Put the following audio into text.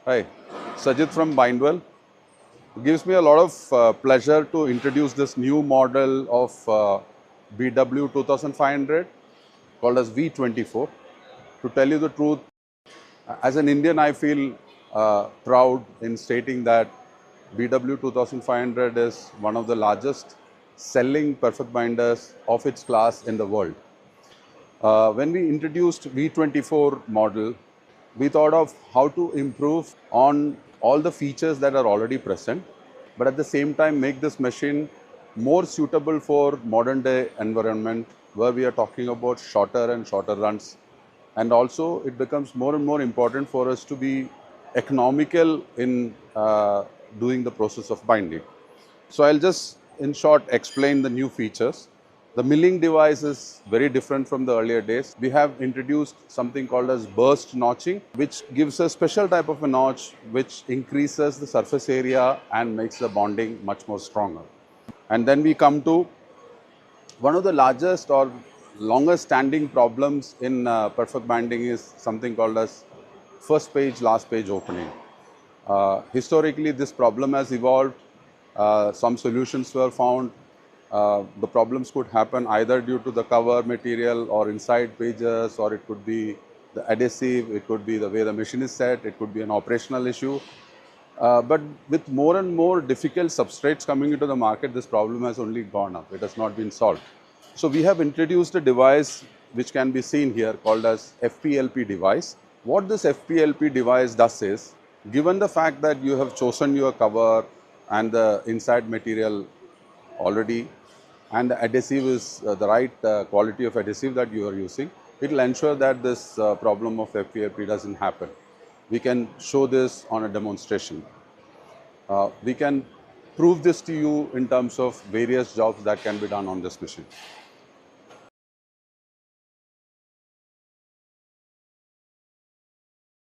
Hi, Sajid from Bindwell. It gives me a lot of pleasure to introduce this new model of BW 2500 called as V24. To tell you the truth, as an Indian, I feel proud in stating that BW 2500 is one of the largest selling perfect binders of its class in the world. When we introduced V24 model, we thought of how to improve on all the features that are already present, but at the same time make this machine more suitable for modern day environment where we are talking about shorter and shorter runs. And also it becomes more and more important for us to be economical in doing the process of binding. So I'll just, in short, explain the new features. The milling device is very different from the earlier days. We have introduced something called as burst notching, which gives a special type of a notch which increases the surface area and makes the bonding much more stronger. And then we come to one of the largest or longest standing problems in perfect binding is something called as first page, last page opening. Historically, this problem has evolved. Some solutions were found. The problems could happen either due to the cover material or inside pages, or it could be the adhesive, it could be the way the machine is set, it could be an operational issue. But with more and more difficult substrates coming into the market, this problem has only gone up. It has not been solved. So we have introduced a device which can be seen here called as FPLP device. What this FPLP device does is, given the fact that you have chosen your cover and the inside material already, and the adhesive is the right quality of adhesive that you are using, it will ensure that this problem of FPLP doesn't happen. We can show this on a demonstration. We can prove this to you in terms of various jobs that can be done on this machine.